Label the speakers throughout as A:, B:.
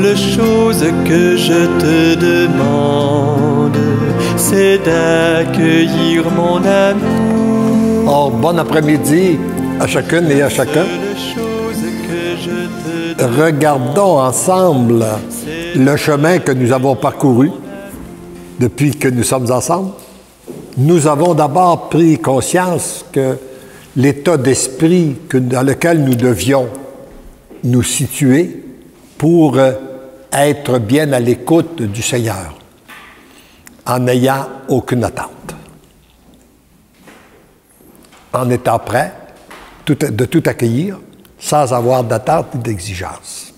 A: seule chose que je te demande, c'est d'accueillir mon amour.
B: Or, bon après-midi à chacune et à chacun. Regardons ensemble le chemin que nous avons parcouru depuis que nous sommes ensemble. Nous avons d'abord pris conscience que l'état d'esprit dans lequel nous devions nous situer pour être bien à l'écoute du Seigneur, en n'ayant aucune attente, en étant prêt de tout accueillir sans avoir d'attente ni d'exigence.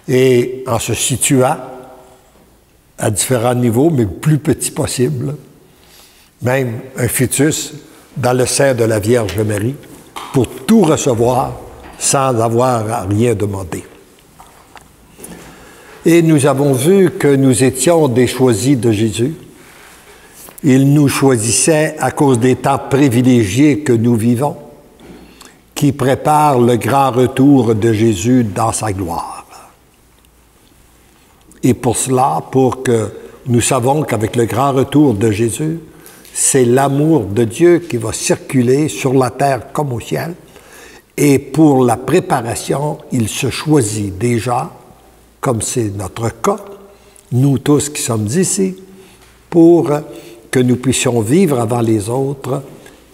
B: Et en se situant à différents niveaux, mais le plus petit possible, même un fœtus dans le sein de la Vierge Marie, pour tout recevoir sans avoir à rien demander. Et nous avons vu que nous étions des choisis de Jésus. Il nous choisissait à cause des temps privilégiés que nous vivons, qui préparent le grand retour de Jésus dans sa gloire. Et pour cela, pour que nous savons qu'avec le grand retour de Jésus, c'est l'amour de Dieu qui va circuler sur la terre comme au ciel. Et pour la préparation, il se choisit déjà, comme c'est notre cas, nous tous qui sommes ici, pour que nous puissions vivre avant les autres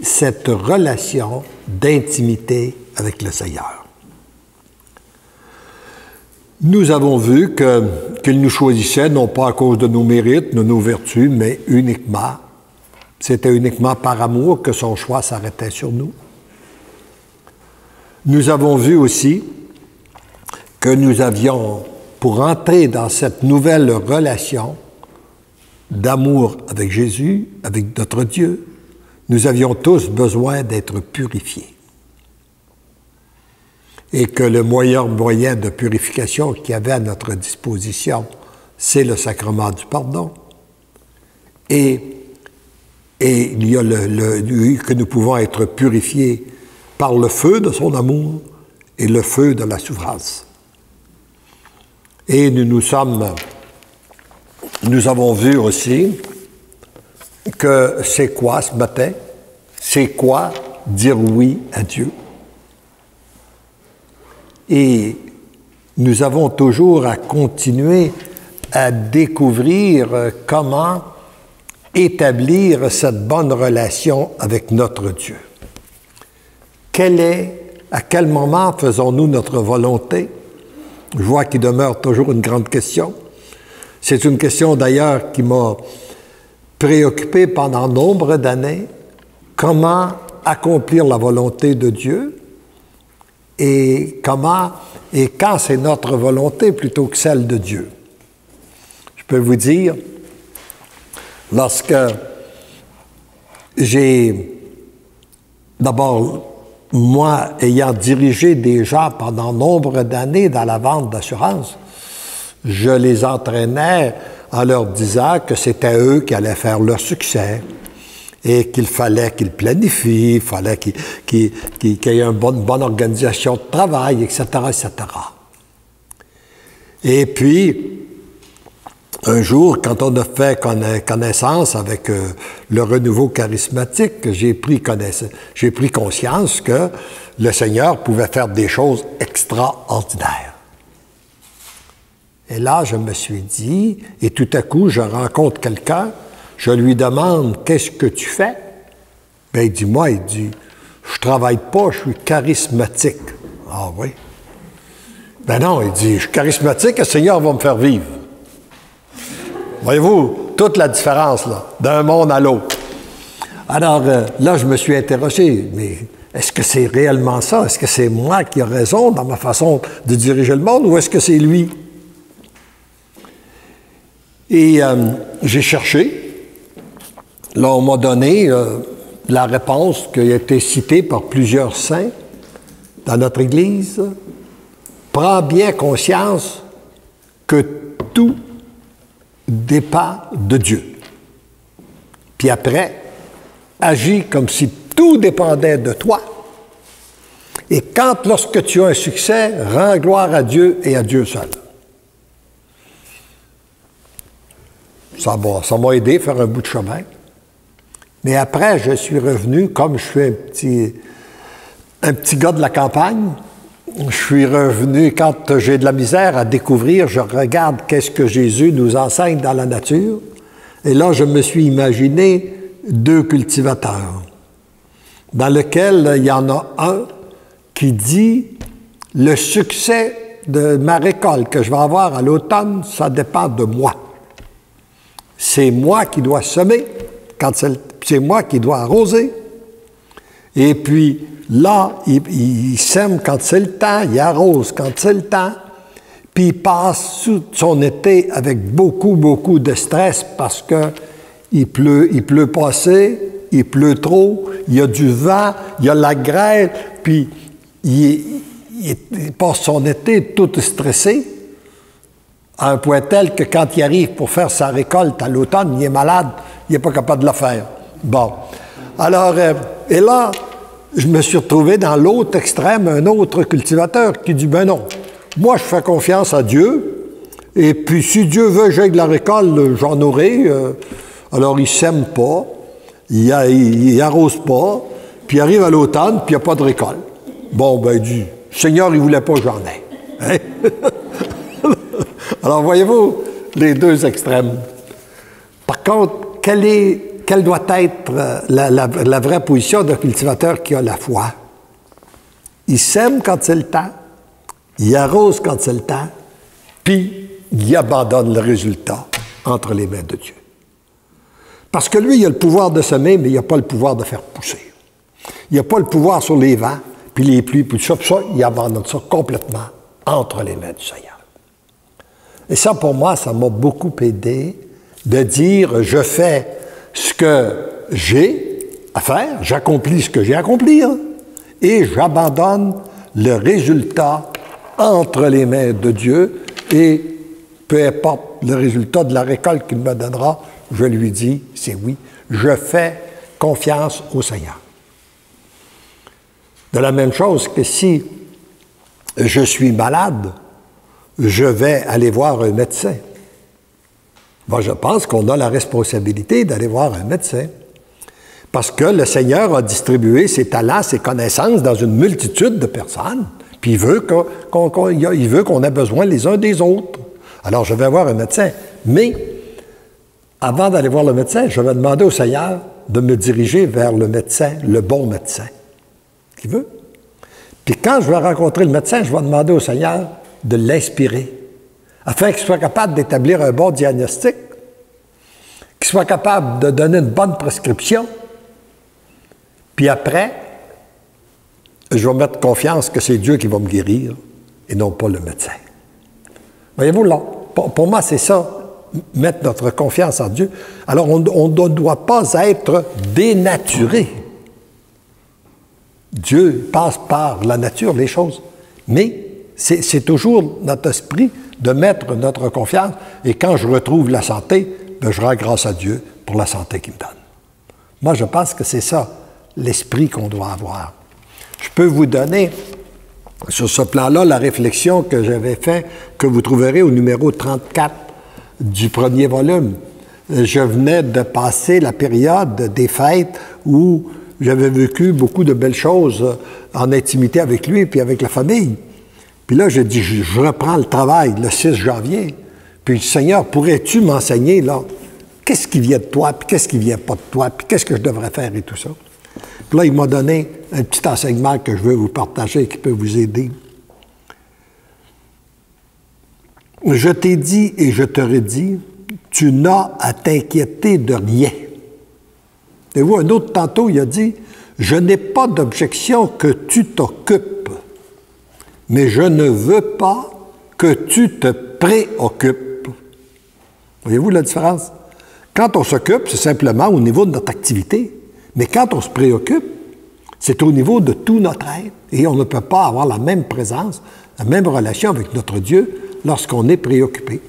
B: cette relation d'intimité avec le Seigneur. Nous avons vu qu'il nous choisissait non pas à cause de nos mérites, de nos vertus, mais uniquement, c'était uniquement par amour que son choix s'arrêtait sur nous. Nous avons vu aussi que nous avions, pour entrer dans cette nouvelle relation d'amour avec Jésus, avec notre Dieu, nous avions tous besoin d'être purifiés. Et que le meilleur moyen de purification qu'il y avait à notre disposition, c'est le sacrement du pardon. Et il y a que nous pouvons être purifiés par le feu de son amour et le feu de la souffrance. Et nous avons vu aussi que c'est quoi ce matin? C'est quoi dire oui à Dieu? Et nous avons toujours à continuer à découvrir comment établir cette bonne relation avec notre Dieu. À quel moment faisons-nous notre volonté? Je vois qu'il demeure toujours une grande question. C'est une question d'ailleurs qui m'a préoccupé pendant nombre d'années. Comment accomplir la volonté de Dieu et quand c'est notre volonté plutôt que celle de Dieu. Je peux vous dire, lorsque d'abord, moi, ayant dirigé des gens pendant nombre d'années dans la vente d'assurance, je les entraînais en leur disant que c'était eux qui allaient faire leur succès et qu'il fallait qu'ils planifient, il fallait qu'il y ait une bonne organisation de travail, etc., etc. Et puis, un jour, quand on a fait connaissance avec le renouveau charismatique, j'ai pris conscience que le Seigneur pouvait faire des choses extraordinaires. Et là, je me suis dit, et tout à coup, je rencontre quelqu'un, je lui demande « Qu'est-ce que tu fais? » Bien, il dit « Je travaille pas, je suis charismatique. » Ah oui? Ben non, il dit « Je suis charismatique, le Seigneur va me faire vivre. » Voyez-vous, toute la différence, là, d'un monde à l'autre. Alors, là, je me suis interrogé, mais est-ce que c'est réellement ça? Est-ce que c'est moi qui ai raison dans ma façon de diriger le monde ou est-ce que c'est lui? Et j'ai cherché. Là, on m'a donné la réponse qui a été citée par plusieurs saints dans notre Église. Prends bien conscience que tout dépend de Dieu. Puis après, agis comme si tout dépendait de toi. Et lorsque tu as un succès, rends gloire à Dieu et à Dieu seul. Ça m'a aidé à faire un bout de chemin. Mais après, je suis revenu, comme je suis un petit gars de la campagne, je suis revenu, quand j'ai de la misère à découvrir, je regarde qu'est-ce que Jésus nous enseigne dans la nature. Et là, je me suis imaginé 2 cultivateurs, dans lequel il y en a un qui dit « Le succès de ma récolte que je vais avoir à l'automne, ça dépend de moi. C'est moi qui dois semer, c'est moi qui dois arroser. Et puis là, il sème quand c'est le temps, il arrose quand c'est le temps, puis il passe tout son été avec beaucoup, beaucoup de stress parce que il pleut pas assez, il pleut trop, il y a du vent, il y a la grêle, puis il passe son été tout stressé, à un point tel que quand il arrive pour faire sa récolte à l'automne, il est malade, il n'est pas capable de la faire. Bon. Alors, et là, je me suis retrouvé dans l'autre extrême, un autre cultivateur qui dit, ben non, moi je fais confiance à Dieu, et puis si Dieu veut que j'aie de la récolte, j'en aurai. Alors il sème pas, il arrose pas, puis il arrive à l'automne, puis il n'y a pas de récolte. Bon, ben il dit, Seigneur, il voulait pas que j'en ai. Hein? Alors voyez-vous, les 2 extrêmes. Par contre, quelle doit être la vraie position d'un cultivateur qui a la foi? Il sème quand c'est le temps, il arrose quand c'est le temps, puis il abandonne le résultat entre les mains de Dieu. Parce que lui, il a le pouvoir de semer, mais il n'a pas le pouvoir de faire pousser. Il n'a pas le pouvoir sur les vents, puis les pluies, puis tout ça, il abandonne ça complètement entre les mains du Seigneur. Et ça, pour moi, ça m'a beaucoup aidé de dire, je fais ce que j'ai à faire, j'accomplis ce que j'ai à accomplir, et j'abandonne le résultat entre les mains de Dieu, et peu importe le résultat de la récolte qu'il me donnera, je lui dis, c'est oui, je fais confiance au Seigneur. De la même chose que si je suis malade, je vais aller voir un médecin. Moi, je pense qu'on a la responsabilité d'aller voir un médecin. Parce que le Seigneur a distribué ses talents, ses connaissances dans une multitude de personnes. Puis il veut qu'on ait besoin les uns des autres. Alors, je vais voir un médecin. Mais, avant d'aller voir le médecin, je vais demander au Seigneur de me diriger vers le médecin, le bon médecin qu'il veut. Puis quand je vais rencontrer le médecin, je vais demander au Seigneur de l'inspirer, afin qu'il soit capable d'établir un bon diagnostic, qu'il soit capable de donner une bonne prescription, puis après, je vais mettre confiance que c'est Dieu qui va me guérir et non pas le médecin. Voyez-vous, là, pour moi, c'est ça, mettre notre confiance en Dieu. Alors, on ne doit pas être dénaturé. Dieu passe par la nature, les choses, mais c'est toujours notre esprit de mettre notre confiance. Et quand je retrouve la santé, bien, je rends grâce à Dieu pour la santé qu'il me donne. Moi, je pense que c'est ça, l'esprit qu'on doit avoir. Je peux vous donner, sur ce plan-là, la réflexion que j'avais faite, que vous trouverez au numéro 34 du premier volume. Je venais de passer la période des fêtes où j'avais vécu beaucoup de belles choses en intimité avec lui et puis avec la famille. Puis là, j'ai dit, je reprends le travail le 6 janvier. Puis, Seigneur, pourrais-tu m'enseigner, là, qu'est-ce qui vient de toi, puis qu'est-ce qui vient pas de toi, puis qu'est-ce que je devrais faire et tout ça. Puis là, il m'a donné un petit enseignement que je veux vous partager qui peut vous aider. Je t'ai dit et je te redis, tu n'as à t'inquiéter de rien. Et vous, un autre tantôt, il a dit, je n'ai pas d'objection que tu t'occupes, mais je ne veux pas que tu te préoccupes. Voyez-vous la différence? Quand on s'occupe, c'est simplement au niveau de notre activité, mais quand on se préoccupe, c'est au niveau de tout notre être, et on ne peut pas avoir la même présence, la même relation avec notre Dieu lorsqu'on est préoccupé.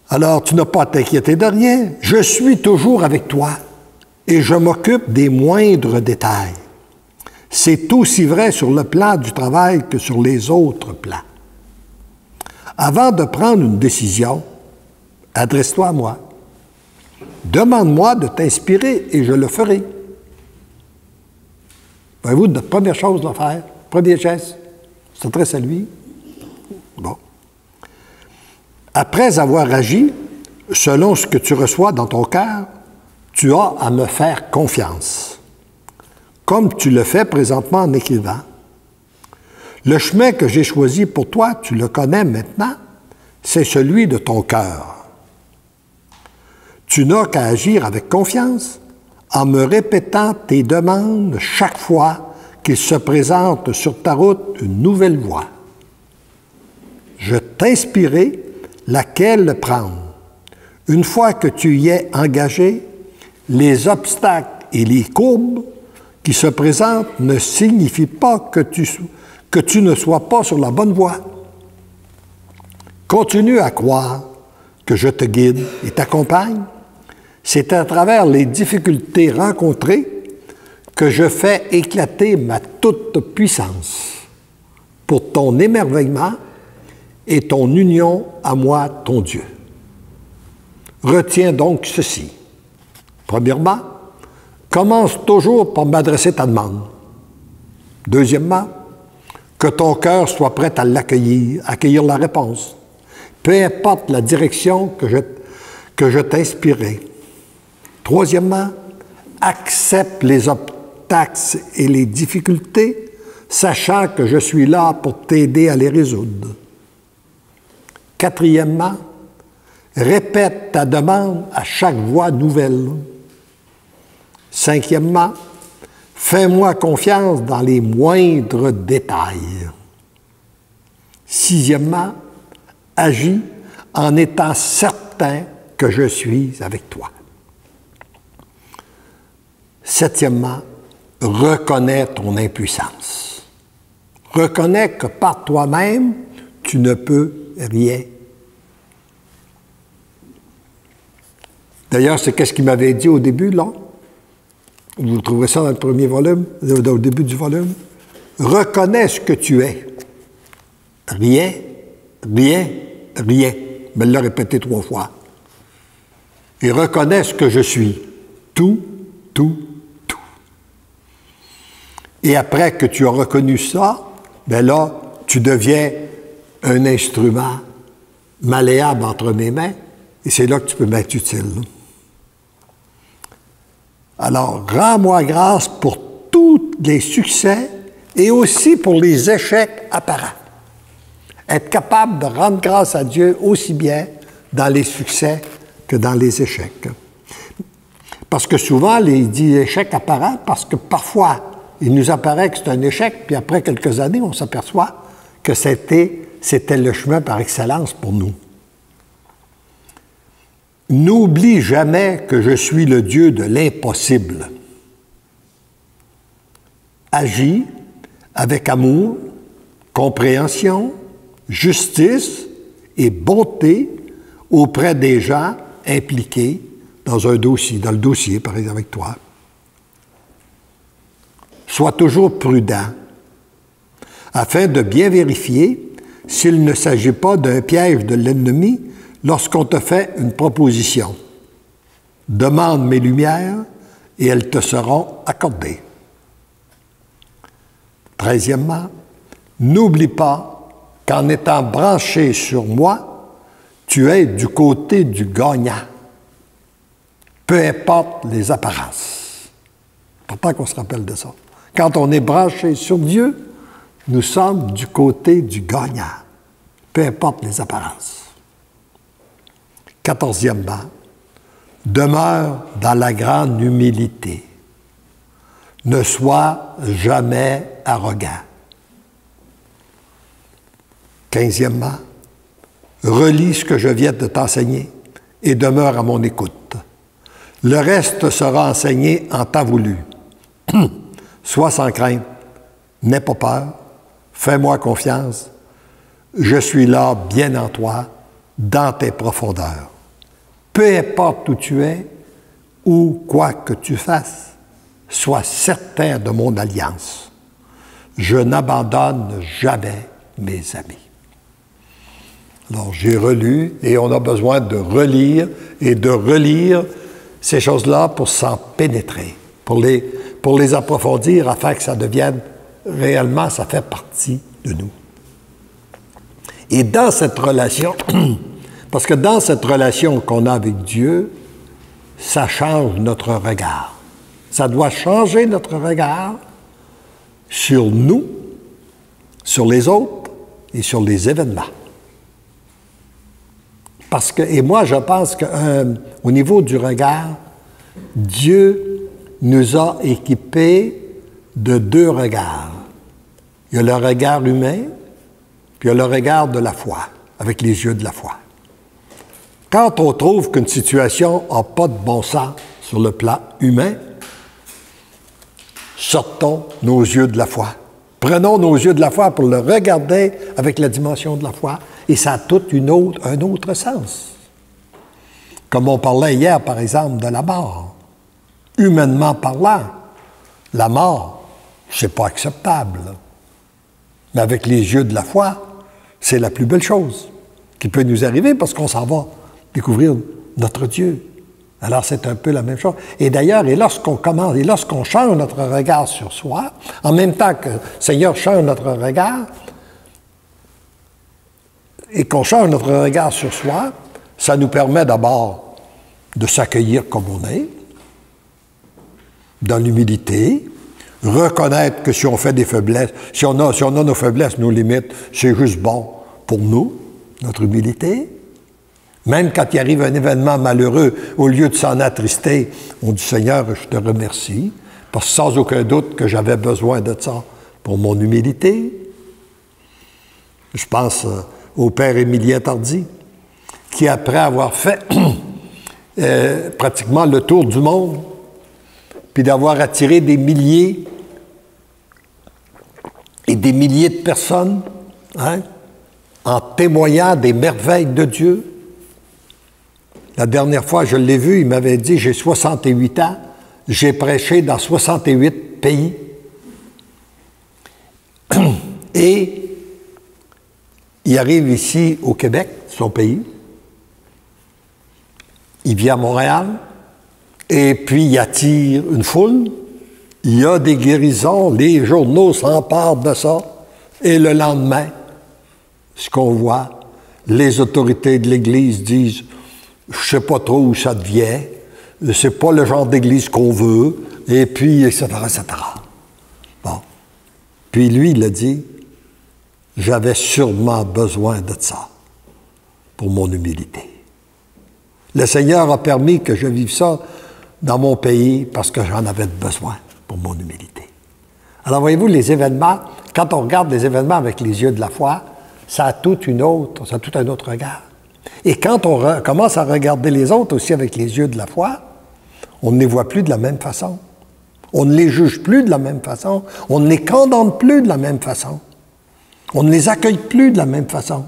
B: Alors, tu n'as pas à t'inquiéter de rien. Je suis toujours avec toi et je m'occupe des moindres détails. C'est aussi vrai sur le plan du travail que sur les autres plans. Avant de prendre une décision, Adresse-toi à moi. Demande-moi de t'inspirer et je le ferai. Voyez-vous, notre première chose à faire, premier geste, s'adresse à lui. Bon. Après avoir agi, selon ce que tu reçois dans ton cœur, tu as à me faire confiance, comme tu le fais présentement en écrivant. Le chemin que j'ai choisi pour toi, tu le connais maintenant, c'est celui de ton cœur. Tu n'as qu'à agir avec confiance en me répétant tes demandes chaque fois qu'il se présente sur ta route une nouvelle voie. Je t'inspirerai laquelle prendre. Une fois que tu y es engagé, les obstacles et les courbes qui se présentent ne signifient pas que tu ne sois pas sur la bonne voie. Continue à croire que je te guide et t'accompagne. C'est à travers les difficultés rencontrées que je fais éclater ma toute-puissance pour ton émerveillement et ton union à moi, ton Dieu. Retiens donc ceci. Premièrement, commence toujours par m'adresser ta demande. Deuxièmement, que ton cœur soit prêt à l'accueillir, accueillir la réponse, peu importe la direction que je t'inspirerai. Troisièmement, accepte les obstacles et les difficultés, sachant que je suis là pour t'aider à les résoudre. Quatrièmement, répète ta demande à chaque voix nouvelle. Cinquièmement, fais-moi confiance dans les moindres détails. Sixièmement, agis en étant certain que je suis avec toi. Septièmement, reconnais ton impuissance. Reconnais que par toi-même, tu ne peux rien. D'ailleurs, c'est ce qu'il m'avait dit au début, là. Vous trouvez ça dans le premier volume, au début du volume. Reconnais ce que tu es. Rien, rien, rien. Je me l'a répété 3 fois. Et reconnais ce que je suis. Tout, tout, tout. Et après que tu as reconnu ça, bien là, tu deviens un instrument malléable entre mes mains, et c'est là que tu peux m'être utile. Alors, rends-moi grâce pour tous les succès et aussi pour les échecs apparents. Être capable de rendre grâce à Dieu aussi bien dans les succès que dans les échecs. Parce que souvent, il dit échec apparent parce que parfois, il nous apparaît que c'est un échec, puis après quelques années, on s'aperçoit que c'était le chemin par excellence pour nous. N'oublie jamais que je suis le Dieu de l'impossible. Agis avec amour, compréhension, justice et bonté auprès des gens impliqués dans un dossier, dans le dossier, par exemple, avec toi. Sois toujours prudent, afin de bien vérifier s'il ne s'agit pas d'un piège de l'ennemi lorsqu'on te fait une proposition. Demande mes lumières et elles te seront accordées. 13e, n'oublie pas qu'en étant branché sur moi, tu es du côté du gagnant. Peu importe les apparences. C'est important qu'on se rappelle de ça. Quand on est branché sur Dieu, nous sommes du côté du gagnant. Peu importe les apparences. 14e, demeure dans la grande humilité. Ne sois jamais arrogant. 15e, relis ce que je viens de t'enseigner et demeure à mon écoute. Le reste sera enseigné en temps voulu. Sois sans crainte, n'aie pas peur, fais-moi confiance. Je suis là bien en toi, dans tes profondeurs. Peu importe où tu es ou quoi que tu fasses, sois certain de mon alliance. Je n'abandonne jamais mes amis. Alors, j'ai relu et on a besoin de relire et de relire ces choses-là pour s'en pénétrer, pour les approfondir afin que ça devienne réellement, ça fait partie de nous. Et dans cette relation, parce que dans cette relation qu'on a avec Dieu, ça change notre regard. Ça doit changer notre regard sur nous, sur les autres et sur les événements. Parce que, et moi, je pense qu'au niveau du regard, Dieu nous a équipés de deux regards. Il y a le regard humain, puis il y a le regard de la foi, avec les yeux de la foi. Quand on trouve qu'une situation n'a pas de bon sens sur le plan humain, sortons nos yeux de la foi. Prenons nos yeux de la foi pour le regarder avec la dimension de la foi, et ça a tout un autre sens. Comme on parlait hier, par exemple, de la mort. Humainement parlant, la mort, c'est pas acceptable. Mais avec les yeux de la foi, c'est la plus belle chose qui peut nous arriver parce qu'on s'en va découvrir notre Dieu. Alors, c'est un peu la même chose. Et d'ailleurs, lorsqu'on change notre regard sur soi, en même temps que le Seigneur change notre regard, et qu'on change notre regard sur soi, ça nous permet d'abord de s'accueillir comme on est, dans l'humilité, reconnaître que si on fait des faiblesses, si on a nos faiblesses, nos limites, c'est juste bon pour nous, notre humilité. Même quand il arrive un événement malheureux, au lieu de s'en attrister, on dit « Seigneur, je te remercie, parce que sans aucun doute que j'avais besoin de ça pour mon humilité. » Je pense au père Émilien Tardy, qui après avoir fait pratiquement le tour du monde, puis d'avoir attiré des milliers et des milliers de personnes, en témoignant des merveilles de Dieu. La dernière fois, je l'ai vu, il m'avait dit, j'ai 68 ans, j'ai prêché dans 68 pays. Et il arrive ici au Québec, son pays. Il vient à Montréal, et puis il attire une foule. Il y a des guérisons, les journaux s'emparent de ça, et le lendemain, ce qu'on voit, les autorités de l'Église disent « je sais pas trop où ça devient, c'est pas le genre d'Église qu'on veut », et puis, etc., etc. Bon. Puis lui, il a dit « j'avais sûrement besoin de ça pour mon humilité. » Le Seigneur a permis que je vive ça dans mon pays parce que j'en avais besoin pour mon humilité. Alors, voyez-vous, les événements, quand on regarde les événements avec les yeux de la foi, ça a tout un autre regard. Et quand on commence à regarder les autres aussi avec les yeux de la foi, on ne les voit plus de la même façon. On ne les juge plus de la même façon. On ne les condamne plus de la même façon. On ne les accueille plus de la même façon.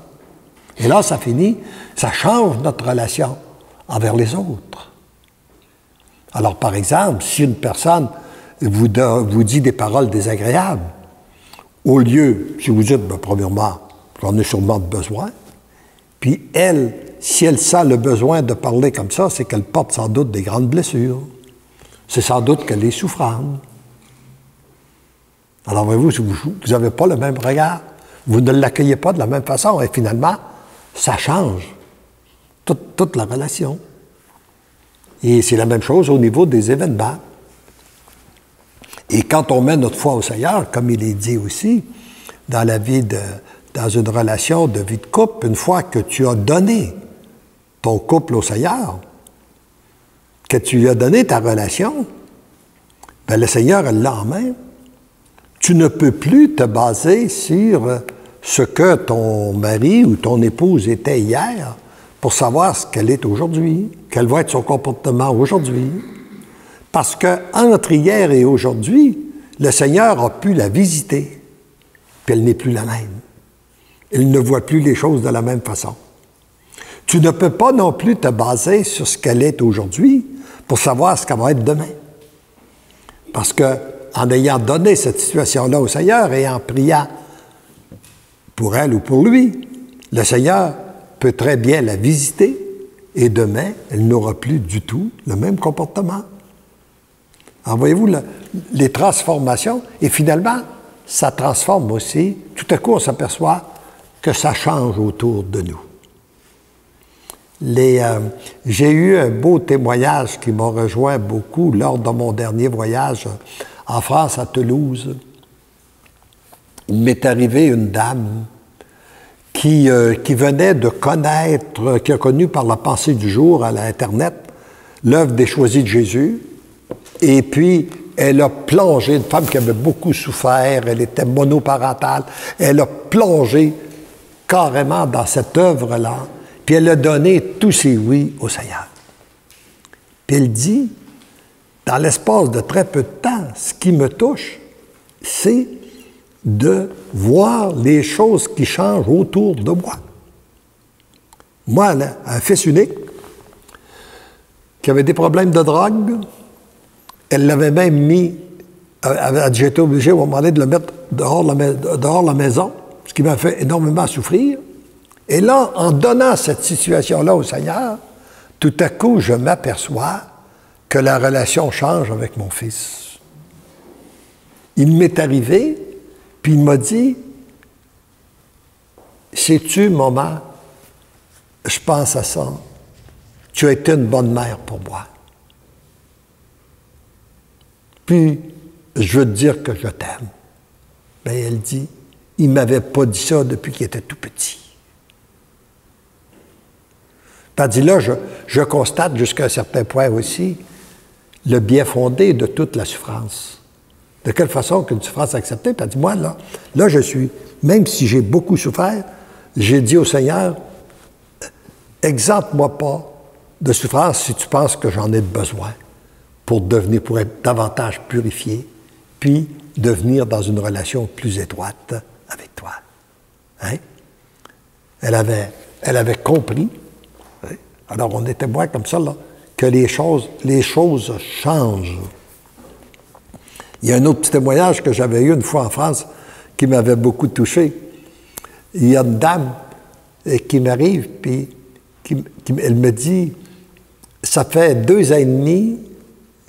B: Et là, ça finit, ça change notre relation envers les autres. Alors, par exemple, si une personne vous dit des paroles désagréables, au lieu, si vous dites, premièrement, j'en ai sûrement besoin, puis elle, si elle sent le besoin de parler comme ça, c'est qu'elle porte sans doute des grandes blessures. C'est sans doute qu'elle est souffrante. Alors, voyez-vous, vous n'avez pas le même regard, vous ne l'accueillez pas de la même façon, et finalement, ça change toute la relation. Et c'est la même chose au niveau des événements. Et quand on met notre foi au Seigneur, comme il est dit aussi, dans une relation de vie de couple, une fois que tu as donné ton couple au Seigneur, que tu lui as donné ta relation, bien, le Seigneur l'a en main. Tu ne peux plus te baser sur ce que ton mari ou ton épouse était hier pour savoir ce qu'elle est aujourd'hui, quel va être son comportement aujourd'hui. Parce qu'entre hier et aujourd'hui, le Seigneur a pu la visiter, puis elle n'est plus la même. Elle ne voit plus les choses de la même façon. Tu ne peux pas non plus te baser sur ce qu'elle est aujourd'hui pour savoir ce qu'elle va être demain. Parce qu'en ayant donné cette situation-là au Seigneur et en priant pour elle ou pour lui, le Seigneur peut très bien la visiter et demain, elle n'aura plus du tout le même comportement. Alors, voyez-vous, les transformations, et finalement, ça transforme aussi. Tout à coup, on s'aperçoit que ça change autour de nous. J'ai eu un beau témoignage qui m'a rejoint beaucoup lors de mon dernier voyage en France, à Toulouse. Il m'est arrivé une dame qui venait de connaître, qui a connu par la pensée du jour à l'Internet l'œuvre des Choisis de Jésus. Et puis, elle a plongé, une femme qui avait beaucoup souffert, elle était monoparentale, elle a plongé carrément dans cette œuvre-là, puis elle a donné tous ses oui au Seigneur. Puis elle dit, dans l'espace de très peu de temps, ce qui me touche, c'est de voir les choses qui changent autour de moi. Moi, là, un fils unique, qui avait des problèmes de drogue, elle l'avait même mis, j'ai été obligé à un moment donné de le mettre dehors la maison, ce qui m'a fait énormément souffrir. Et là, en donnant cette situation-là au Seigneur, tout à coup, je m'aperçois que la relation change avec mon fils. Il m'est arrivé, puis il m'a dit, « Sais-tu, maman, je pense à ça, tu as été une bonne mère pour moi. Puis, je veux te dire que je t'aime. » Bien, elle dit, « Il ne m'avait pas dit ça depuis qu'il était tout petit. » Tandis là, je constate jusqu'à un certain point aussi le bien fondé de toute la souffrance. De quelle façon qu'une souffrance acceptée? Puis elle dit, moi, là, je suis, même si j'ai beaucoup souffert, j'ai dit au Seigneur, exempte-moi pas de souffrance si tu penses que j'en ai besoin pour être davantage purifié, puis devenir dans une relation plus étroite avec toi. Hein? Elle avait compris. Hein? Alors, on est témoin comme ça, là, que les choses changent. Il y a un autre petit témoignage que j'avais eu une fois en France qui m'avait beaucoup touché. Il y a une dame qui m'arrive, puis elle me dit, « Ça fait 2 ans et demi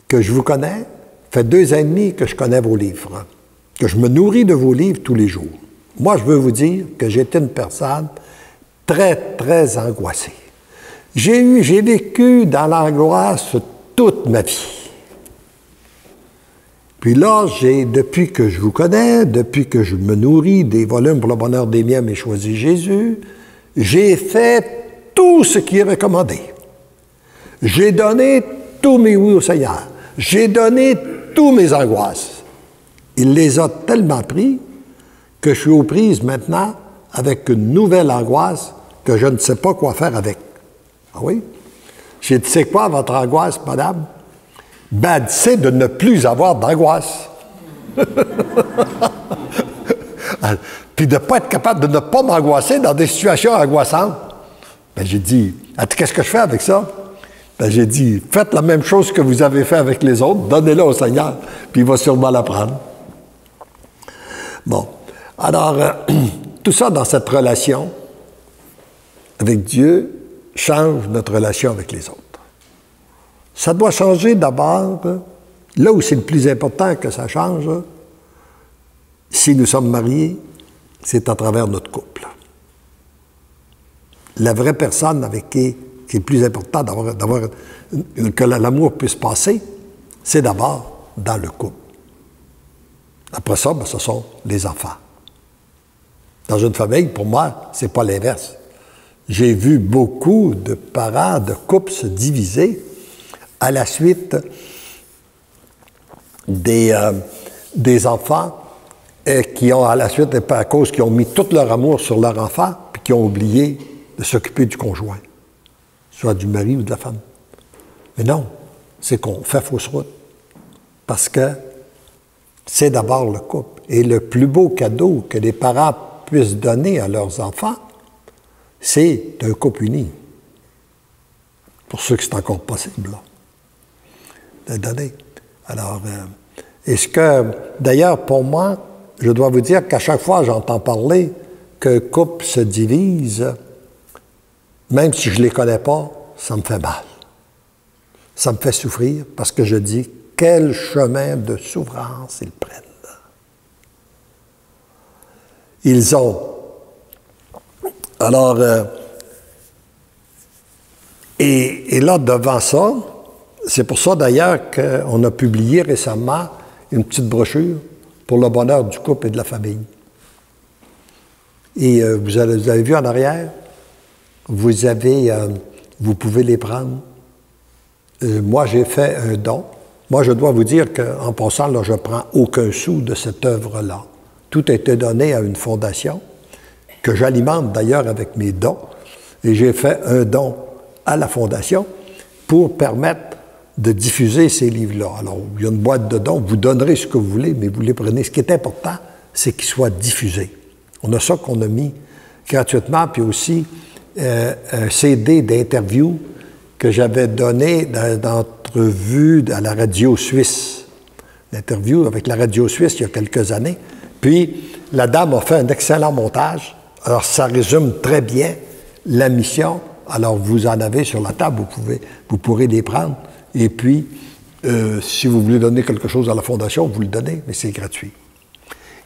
B: que je vous connais, ça fait 2 ans et demi que je connais vos livres, que je me nourris de vos livres tous les jours. Moi, je veux vous dire que j'étais une personne très, très angoissée. J'ai vécu dans l'angoisse toute ma vie. Puis là, depuis que je vous connais, depuis que je me nourris des volumes pour le bonheur des miens, mais choisi Jésus, j'ai fait tout ce qui est recommandé. J'ai donné tous mes oui au Seigneur. J'ai donné tous mes angoisses. Il les a tellement pris que je suis aux prises maintenant avec une nouvelle angoisse que je ne sais pas quoi faire avec. Ah oui? J'ai dit, c'est quoi votre angoisse, madame? Ben, c'est de ne plus avoir d'angoisse. Puis de ne pas être capable de ne pas m'angoisser dans des situations angoissantes. Ben, j'ai dit, qu'est-ce que je fais avec ça? Ben, j'ai dit, faites la même chose que vous avez fait avec les autres, donnez-la au Seigneur, puis il va sûrement la prendre. Bon, alors, tout ça dans cette relation avec Dieu change notre relation avec les autres. Ça doit changer d'abord, là où c'est le plus important que ça change, si nous sommes mariés, c'est à travers notre couple. La vraie personne avec qui c'est le plus important que l'amour puisse passer, c'est d'abord dans le couple. Après ça, ce sont les enfants. Dans une famille, pour moi, c'est pas l'inverse. J'ai vu beaucoup de parents, de couples se diviser à la suite des enfants qui ont, à la suite, à cause qu'ils ont mis tout leur amour sur leur enfant, puis qui ont oublié de s'occuper du conjoint, soit du mari ou de la femme. Mais non, c'est qu'on fait fausse route. Parce que c'est d'abord le couple. Et le plus beau cadeau que les parents puissent donner à leurs enfants, c'est un couple uni. Pour ceux qui c'est encore possible, là, de donner. Alors, d'ailleurs, pour moi, je dois vous dire qu'à chaque fois j'entends parler qu'un couple se divise, même si je ne les connais pas, ça me fait mal. Ça me fait souffrir parce que je dis, quel chemin de souffrance ils prennent. Ils ont. Alors, et là, devant ça, c'est pour ça d'ailleurs qu'on a publié récemment une petite brochure pour le bonheur du couple et de la famille. Et vous avez vu en arrière, vous pouvez les prendre. Moi, j'ai fait un don. Moi, je dois vous dire qu'en passant, là, je ne prends aucun sou de cette œuvre-là. Tout a été donné à une fondation que j'alimente d'ailleurs avec mes dons. Et j'ai fait un don à la fondation pour permettre de diffuser ces livres-là. Alors, il y a une boîte de dons, vous donnerez ce que vous voulez, mais vous les prenez. Ce qui est important, c'est qu'ils soient diffusés. On a ça qu'on a mis gratuitement, puis aussi un CD d'interview que j'avais donné d'entrevue à la radio suisse. L'interview avec la radio suisse il y a quelques années. Puis, la dame a fait un excellent montage. Alors, ça résume très bien la mission. Alors, vous en avez sur la table, vous pourrez les prendre. Et puis, si vous voulez donner quelque chose à la Fondation, vous le donnez, mais c'est gratuit.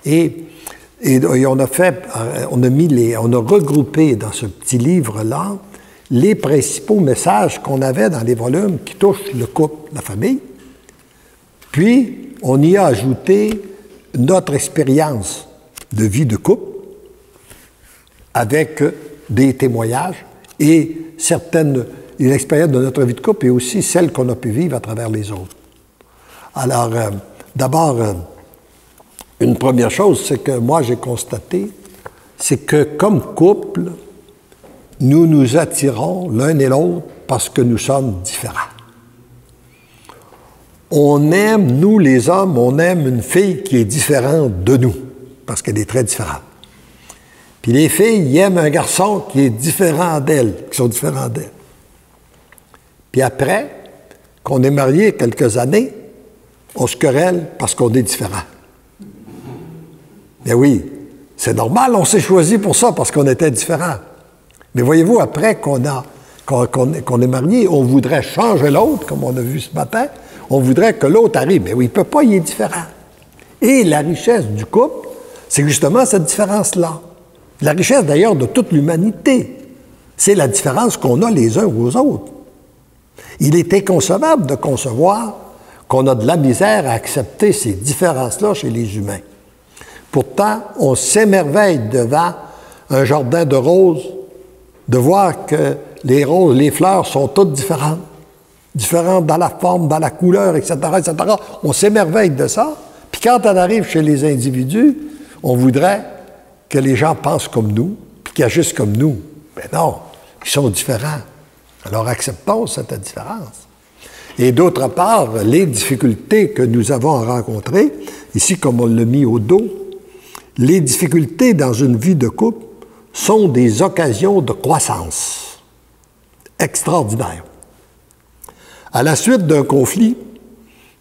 B: Et on a regroupé dans ce petit livre-là les principaux messages qu'on avait dans les volumes qui touchent le couple, la famille. Puis, on y a ajouté notre expérience de vie de couple avec des témoignages et une expérience de notre vie de couple et aussi celle qu'on a pu vivre à travers les autres. Alors, d'abord, une première chose, c'est que moi, j'ai constaté, c'est que comme couple, nous nous attirons l'un et l'autre parce que nous sommes différents. On aime, nous les hommes, on aime une fille qui est différente de nous, parce qu'elle est très différente. Puis les filles, ils aiment un garçon qui est différent d'elles, qui sont différents d'elles. Puis après, qu'on est mariés quelques années, on se querelle parce qu'on est différents. Mais oui, c'est normal, on s'est choisi pour ça, parce qu'on était différents. Mais voyez-vous, après qu'on est mariés, on voudrait changer l'autre, comme on a vu ce matin, on voudrait que l'autre arrive. Mais oui, il ne peut pas, il est différent. Et la richesse du couple, c'est justement cette différence-là. La richesse, d'ailleurs, de toute l'humanité, c'est la différence qu'on a les uns aux autres. Il est inconcevable de concevoir qu'on a de la misère à accepter ces différences-là chez les humains. Pourtant, on s'émerveille devant un jardin de roses, de voir que les roses, les fleurs sont toutes différentes. Différentes dans la forme, dans la couleur, etc., etc. On s'émerveille de ça. Puis quand on arrive chez les individus, on voudrait que les gens pensent comme nous, puis qu'ils agissent comme nous. Mais non, ils sont différents. Alors acceptons cette différence. Et d'autre part, les difficultés que nous avons à rencontrer, ici comme on l'a mis au dos, les difficultés dans une vie de couple sont des occasions de croissance extraordinaires. À la suite d'un conflit,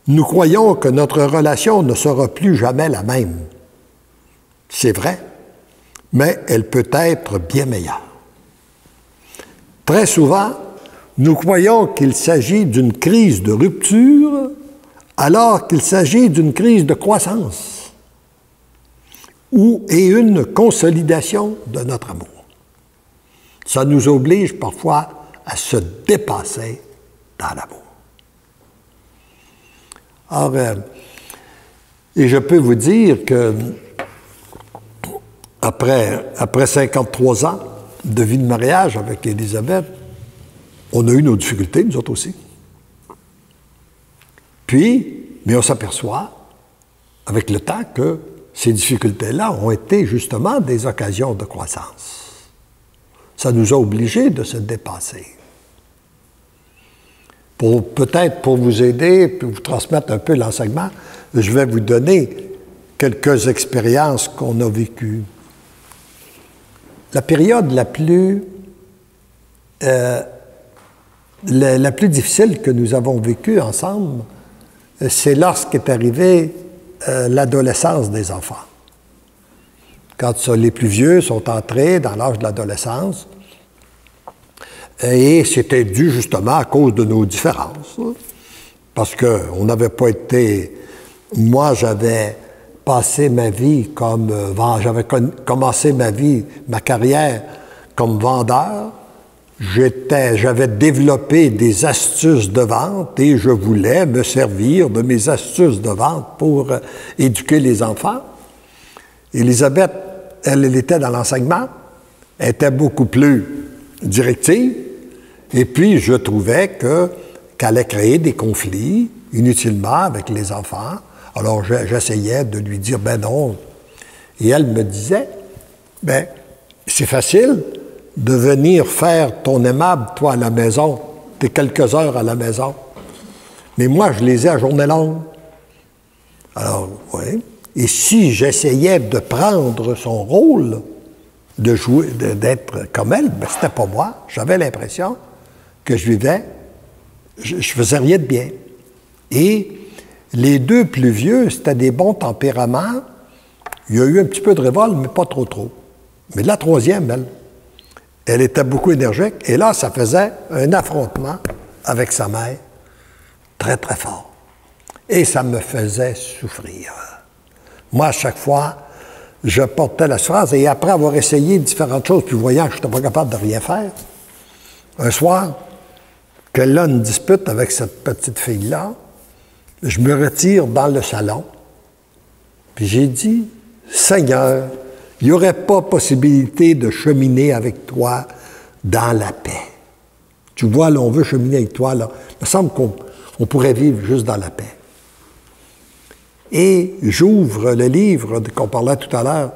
B: nous croyons que notre relation ne sera plus jamais la même. C'est vrai, mais elle peut être bien meilleure. Très souvent, nous croyons qu'il s'agit d'une crise de rupture alors qu'il s'agit d'une crise de croissance et une consolidation de notre amour. Ça nous oblige parfois à se dépasser dans l'amour. Alors, et je peux vous dire que après 53 ans de vie de mariage avec Élisabeth, on a eu nos difficultés, nous autres aussi. Mais on s'aperçoit, avec le temps, que ces difficultés-là ont été justement des occasions de croissance. Ça nous a obligés de se dépasser. Peut-être pour vous aider, pour vous transmettre un peu l'enseignement, je vais vous donner quelques expériences qu'on a vécues. La période la plus difficile que nous avons vécue ensemble, c'est lorsqu'est arrivée l'adolescence des enfants. Quand les plus vieux sont entrés dans l'âge de l'adolescence, Et c'était dû justement à cause de nos différences. Parce qu'on n'avait pas été... Moi, j'avais passé ma vie comme... J'avais commencé ma carrière comme vendeur. J'avais développé des astuces de vente et je voulais me servir de mes astuces de vente pour éduquer les enfants. Élisabeth, elle était dans l'enseignement, elle était beaucoup plus directive, et puis je trouvais qu'elle allait créer des conflits inutilement avec les enfants. Alors j'essayais de lui dire, ben non. Et elle me disait, ben c'est facile de venir faire ton aimable, toi, à la maison. T'es quelques heures à la maison. Mais moi, je les ai à journée longue. Alors, oui. Et si j'essayais de prendre son rôle, de jouer, d'être comme elle, ben c'était pas moi. J'avais l'impression que je vivais, je faisais rien de bien. Et les deux plus vieux, c'était des bons tempéraments. Il y a eu un petit peu de révolte, mais pas trop. Mais la troisième, elle était beaucoup énergique. Et là, ça faisait un affrontement avec sa mère très, très fort. Et ça me faisait souffrir. Moi, à chaque fois, je portais la souffrance. Et après avoir essayé différentes choses, puis voyant que je n'étais pas capable de rien faire, un soir, qu'elle a une dispute avec cette petite fille-là, je me retire dans le salon. Puis j'ai dit, Seigneur, il n'y aurait pas possibilité de cheminer avec toi dans la paix. Tu vois, là, on veut cheminer avec toi, là. Il me semble qu'on pourrait vivre juste dans la paix. Et j'ouvre le livre qu'on parlait tout à l'heure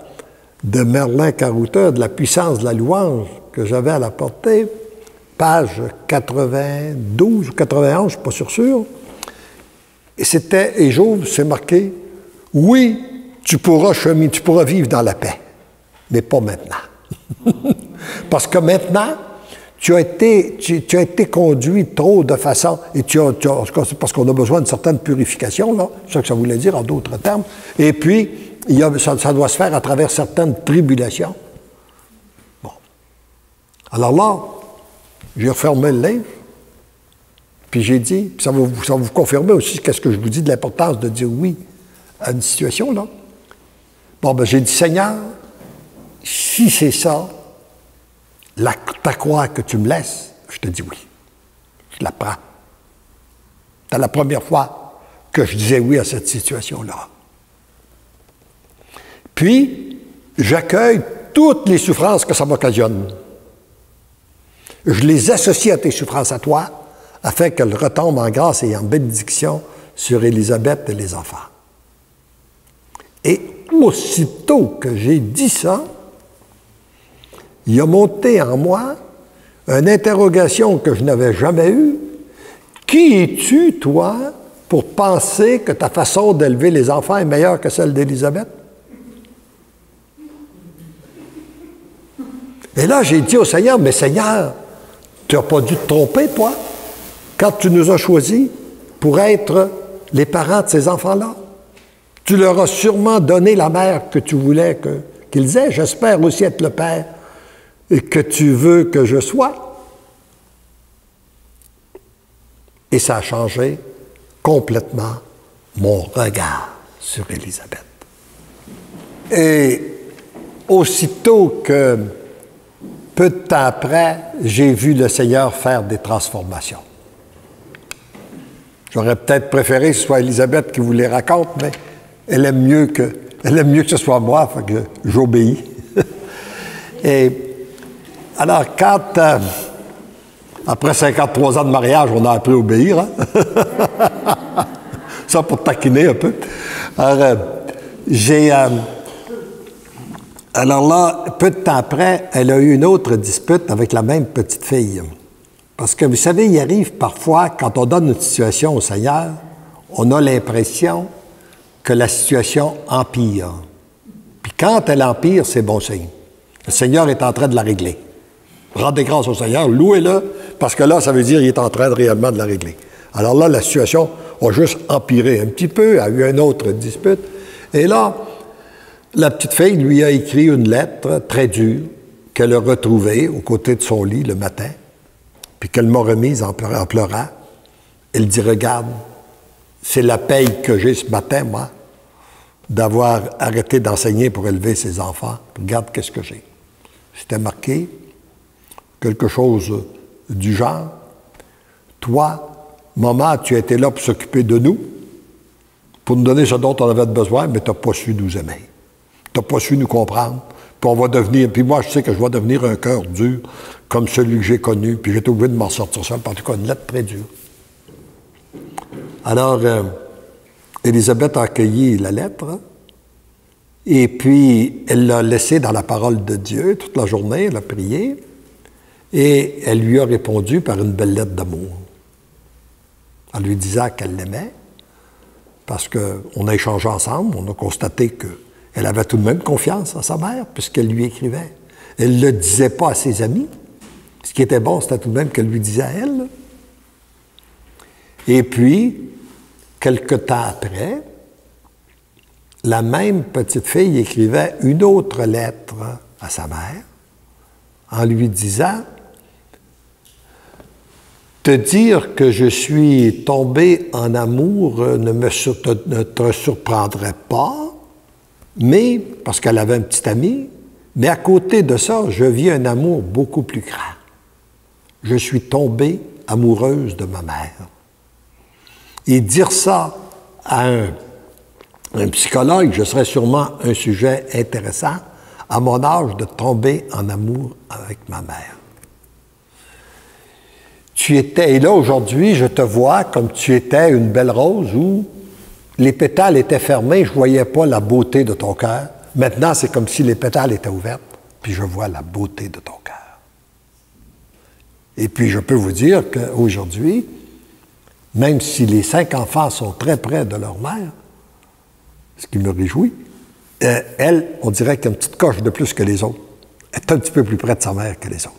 B: de Merlin Carouteur, de la puissance de la louange, que j'avais à la portée, page 92 ou 91, je ne suis pas sûr. Et j'ouvre, c'est marqué, oui, tu pourras vivre dans la paix, mais pas maintenant. Parce que maintenant, tu as été conduit trop de façon, et parce qu'on a besoin d'une certaine purification, là, c'est ça que ça voulait dire en d'autres termes, et puis, ça doit se faire à travers certaines tribulations. Bon. Alors là, j'ai refermé le livre, puis j'ai dit, puis ça va vous confirmer aussi qu'est-ce que je vous dis de l'importance de dire oui à une situation, là. Bon, ben j'ai dit, Seigneur, si c'est ça, ta croix que tu me laisses, je te dis oui. Je la prends. C'est la première fois que je disais oui à cette situation-là. Puis, j'accueille toutes les souffrances que ça m'occasionne. Je les associe à tes souffrances à toi, afin qu'elles retombent en grâce et en bénédiction sur Élisabeth et les enfants. Et aussitôt que j'ai dit ça, il a monté en moi une interrogation que je n'avais jamais eue. Qui es-tu, toi, pour penser que ta façon d'élever les enfants est meilleure que celle d'Élisabeth? Et là, j'ai dit au Seigneur, mais Seigneur, tu n'as pas dû te tromper, toi, quand tu nous as choisis pour être les parents de ces enfants-là. Tu leur as sûrement donné la mère que tu voulais qu'ils aient. J'espère aussi être le père et que tu veux que je sois. Et ça a changé complètement mon regard sur Élisabeth. Et aussitôt que, peu de temps après, j'ai vu le Seigneur faire des transformations. J'aurais peut-être préféré que ce soit Élisabeth qui vous les raconte, mais elle aime mieux que ce soit moi, fait que j'obéis. Et alors, quand, après 53 ans de mariage, on a appris à obéir, hein? Ça pour taquiner un peu. Alors, alors là, peu de temps après, elle a eu une autre dispute avec la même petite fille. Parce que, vous savez, il arrive parfois, quand on donne une situation au Seigneur, on a l'impression que la situation empire. Puis quand elle empire, c'est bon signe. Le Seigneur est en train de la régler. Rendez grâce au Seigneur, louez-le, parce que là, ça veut dire qu'il est en train réellement de la régler. Alors là, la situation a juste empiré un petit peu, a eu une autre dispute. Et là, la petite fille lui a écrit une lettre très dure qu'elle a retrouvée aux côtés de son lit le matin. puis qu'elle m'a remise en pleurant. Elle dit, regarde, c'est la paye que j'ai ce matin, moi, d'avoir arrêté d'enseigner pour élever ses enfants. Regarde qu'est-ce que j'ai. C'était marqué quelque chose du genre, toi, maman, tu étais là pour s'occuper de nous, pour nous donner ce dont on avait besoin, mais tu n'as pas su nous aimer. Tu n'as pas su nous comprendre. Puis on va devenir, puis moi, je sais que je vais devenir un cœur dur, comme celui que j'ai connu, puis j'étais obligé de m'en sortir seul, en tout cas, une lettre très dure. Alors, Élisabeth a accueilli la lettre, et puis elle l'a laissée dans la parole de Dieu toute la journée, elle a prié, et elle lui a répondu par une belle lettre d'amour, en lui disant qu'elle l'aimait, parce qu'on a échangé ensemble, on a constaté qu'elle avait tout de même confiance en sa mère, puisqu'elle lui écrivait. Elle ne le disait pas à ses amis. Ce qui était bon, c'était tout de même qu'elle lui disait à elle. Et puis, quelque temps après, la même petite fille écrivait une autre lettre à sa mère en lui disant « Te dire que je suis tombée en amour ne te surprendrait pas, mais, parce qu'elle avait un petit ami, mais à côté de ça, je vis un amour beaucoup plus grand. Je suis tombée amoureuse de ma mère. » Et dire ça à un psychologue, ce serait sûrement un sujet intéressant, à mon âge, de tomber en amour avec ma mère. Tu étais, et là aujourd'hui, je te vois comme tu étais une belle rose où les pétales étaient fermés, je ne voyais pas la beauté de ton cœur. Maintenant, c'est comme si les pétales étaient ouverts, puis je vois la beauté de ton cœur. Et puis, je peux vous dire qu'aujourd'hui, même si les 5 enfants sont très près de leur mère, ce qui me réjouit, elle, on dirait qu'elle a une petite coche de plus que les autres. Elle est un petit peu plus près de sa mère que les autres.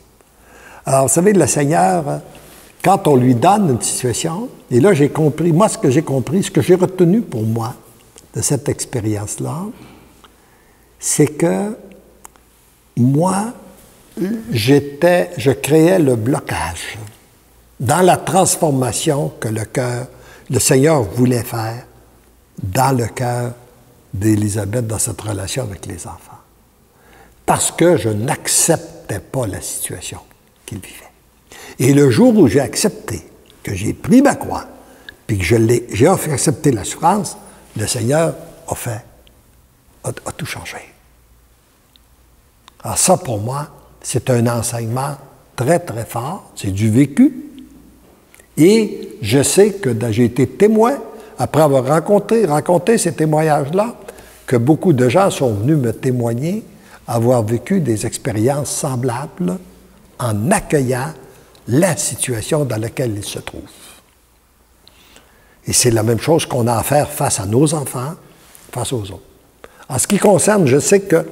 B: Alors, vous savez, le Seigneur, quand on lui donne une situation, et là, j'ai compris, moi, ce que j'ai compris, ce que j'ai retenu pour moi de cette expérience-là, c'est que moi, je créais le blocage dans la transformation que le Seigneur voulait faire dans le cœur d'Élisabeth dans cette relation avec les enfants. Parce que je n'acceptais pas la situation qu'il vivait. Et le jour où j'ai accepté, que j'ai pris ma croix, puis que j'ai accepté la souffrance, le Seigneur a tout changé. Alors ça, pour moi, c'est un enseignement très, très fort. C'est du vécu. Et je sais que j'ai été témoin, après avoir raconté ces témoignages-là, que beaucoup de gens sont venus me témoigner avoir vécu des expériences semblables en accueillant la situation dans laquelle ils se trouvent. Et c'est la même chose qu'on a à faire face à nos enfants, face aux autres. En ce qui concerne, je sais que,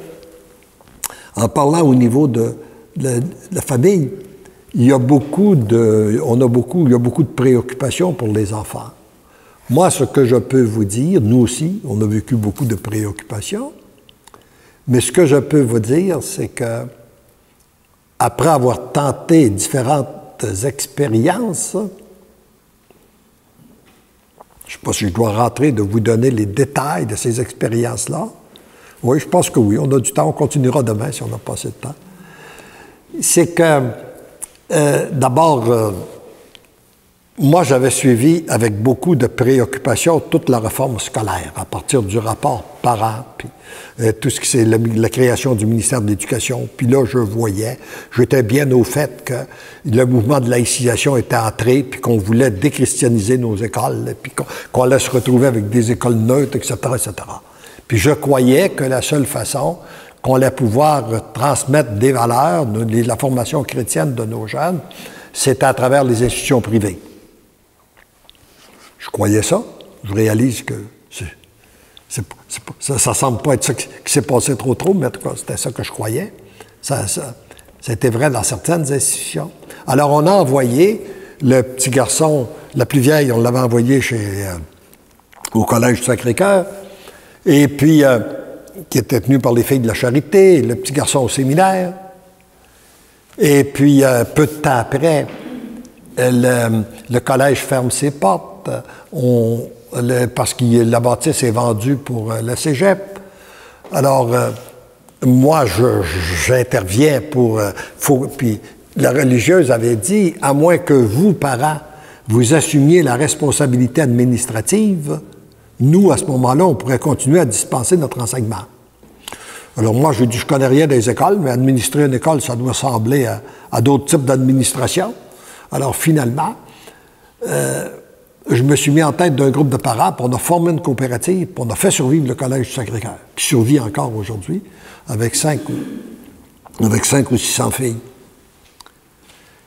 B: en parlant au niveau de la famille, il y a beaucoup de préoccupations pour les enfants. Moi, ce que je peux vous dire, nous aussi, on a vécu beaucoup de préoccupations, mais ce que je peux vous dire, c'est que après avoir tenté différentes expériences, je ne sais pas si je dois rentrer de vous donner les détails de ces expériences-là. Oui, je pense que oui, on a du temps, on continuera demain si on n'a pas assez de temps. C'est que, d'abord, moi, j'avais suivi avec beaucoup de préoccupation toute la réforme scolaire, à partir du rapport parent, puis tout ce qui c'est la création du ministère de l'Éducation. Puis là, j'étais bien au fait que le mouvement de laïcisation était entré, puis qu'on voulait déchristianiser nos écoles, puis qu'on allait se retrouver avec des écoles neutres, etc., etc. Puis je croyais que la seule façon qu'on allait pouvoir transmettre des valeurs, la formation chrétienne de nos jeunes, c'était à travers les institutions privées. Je croyais ça. Je réalise que ça ne semble pas être ça qui s'est passé trop, mais en tout cas, c'était ça que je croyais. C'était vrai dans certaines institutions. Alors, on a envoyé le petit garçon, la plus vieille, on l'avait envoyé au Collège du Sacré-Cœur, et puis, qui était tenu par les filles de la Charité, le petit garçon au séminaire. Et puis, peu de temps après, le collège ferme ses portes, parce que la bâtisse est vendue pour le cégep. Alors, moi, j'interviens puis la religieuse avait dit, à moins que vous, parents, vous assumiez la responsabilité administrative, nous, à ce moment-là, on pourrait continuer à dispenser notre enseignement. Alors moi, je dis, je connais rien des écoles, mais administrer une école, ça doit ressembler à d'autres types d'administration. Alors finalement, je me suis mis en tête d'un groupe de parents, puis on a formé une coopérative, puis on a fait survivre le Collège du Sacré-Cœur, qui survit encore aujourd'hui, avec 5 ou 600 filles.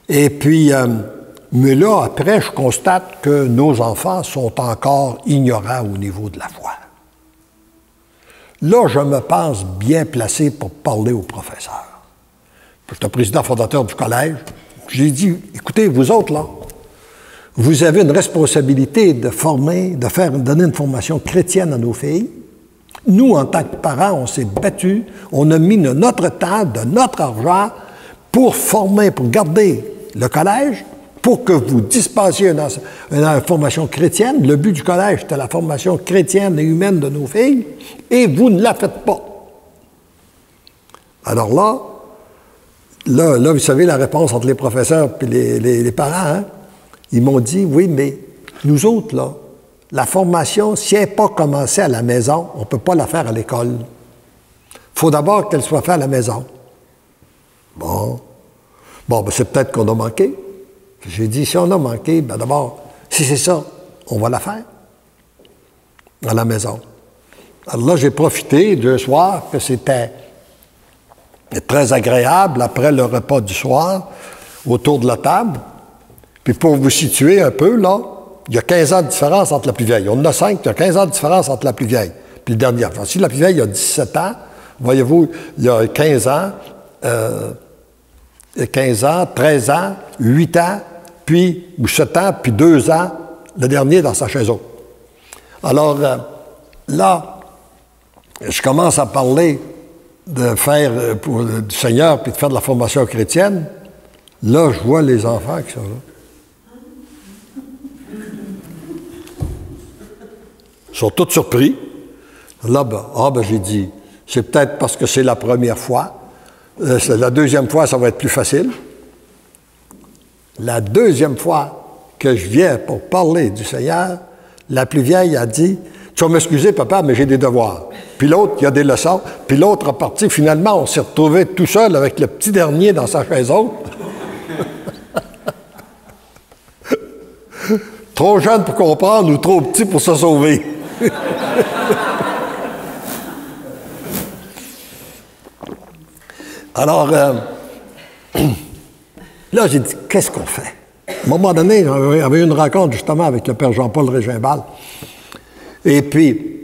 B: Et puis, mais là, après, je constate que nos enfants sont encore ignorants au niveau de la foi. Là, je me pense bien placé pour parler aux professeurs. Je suis le président fondateur du collège. J'ai dit, écoutez, vous autres, là, vous avez une responsabilité de former, donner une formation chrétienne à nos filles. Nous, en tant que parents, on s'est battus, on a mis de notre temps, de notre argent pour former, pour garder le collège, pour que vous dispensiez une formation chrétienne. Le but du collège, c'était la formation chrétienne et humaine de nos filles, et vous ne la faites pas. Alors là, vous savez la réponse entre les professeurs et les parents, hein? Ils m'ont dit, oui, mais nous autres, là, la formation, si elle n'est pas commencée à la maison, on ne peut pas la faire à l'école. Il faut d'abord qu'elle soit faite à la maison. Bon, ben, c'est peut-être qu'on a manqué. J'ai dit, si on a manqué, ben d'abord, si c'est ça, on va la faire à la maison. Alors là, j'ai profité deux soirs que c'était très agréable après le repas du soir, autour de la table. Puis pour vous situer un peu, là, il y a 15 ans de différence entre la plus vieille. On en a 5, il y a 15 ans de différence entre la plus vieille puis le dernier. Enfin, si la plus vieille a 17 ans, voyez-vous, il y a 15 ans, 13 ans, 8 ans, puis 7 ans, puis 2 ans, le dernier dans sa chaise haute. Alors, là, je commence à parler de faire du Seigneur puis de faire de la formation chrétienne. Là, je vois les enfants qui sont là. Ils sont tous surpris. Là, j'ai dit, c'est peut-être parce que c'est la première fois. La deuxième fois, ça va être plus facile. La deuxième fois que je viens pour parler du Seigneur, la plus vieille a dit, « Tu vas m'excuser, papa, mais j'ai des devoirs. » Puis l'autre, il y a des leçons. Puis l'autre est parti. Finalement, on s'est retrouvé tout seul avec le petit dernier dans sa chaise haute. Trop jeune pour comprendre ou trop petit pour se sauver. Alors, là, j'ai dit, qu'est-ce qu'on fait? À un moment donné, j'avais eu une rencontre justement avec le père Jean-Paul Régimbal. Et puis,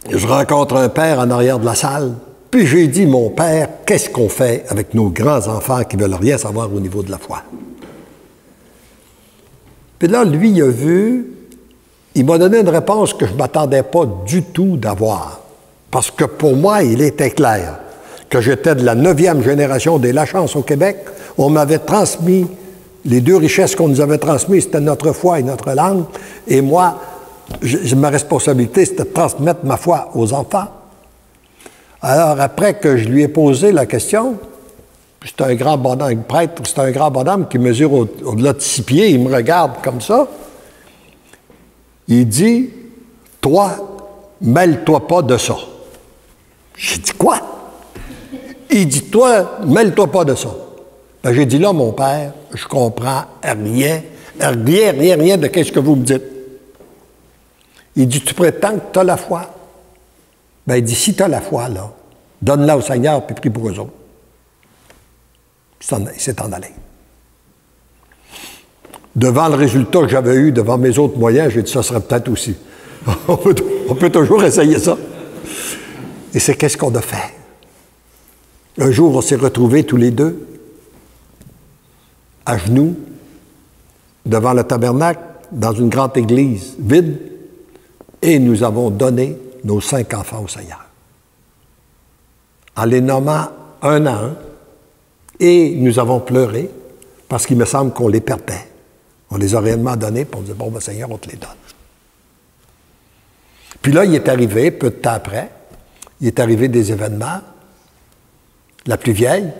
B: je rencontre un père en arrière de la salle. Puis j'ai dit, mon père, qu'est-ce qu'on fait avec nos grands-enfants qui ne veulent rien savoir au niveau de la foi? Puis là, lui, il a vu, il m'a donné une réponse que je ne m'attendais pas du tout d'avoir. Parce que pour moi, il était clair que j'étais de la 9e génération des Lachance au Québec. On m'avait transmis, les deux richesses qu'on nous avait transmises, c'était notre foi et notre langue. Et moi, ma responsabilité, c'était de transmettre ma foi aux enfants. Alors, après que je lui ai posé la question, c'est un grand bonhomme, un prêtre, c'est un grand bonhomme qui mesure au-delà de 6 pieds, il me regarde comme ça. Il dit, « Toi, mêle-toi pas de ça. » J'ai dit, « Quoi? » Il dit, « Toi, mêle-toi pas de ça. » Ben, j'ai dit, « Là, mon père, je comprends rien de ce que vous me dites. » Il dit, « Tu prétends que tu as la foi? » Ben, il dit, « Si tu as la foi, là, donne-la au Seigneur puis prie pour eux autres. » Il s'est en allé. Devant le résultat que j'avais eu, devant mes autres moyens, j'ai dit, ça serait peut-être aussi. on peut toujours essayer ça. Et c'est qu'est-ce qu'on a fait? Un jour, on s'est retrouvés tous les deux, à genoux, devant le tabernacle, dans une grande église vide, et nous avons donné nos 5 enfants au Seigneur. En les nommant un à un, et nous avons pleuré, parce qu'il me semble qu'on les perdait. On les a réellement donnés, puis on dit, bon, ben, Seigneur, on te les donne. Puis là, il est arrivé, peu de temps après, il est arrivé des événements. La plus vieille,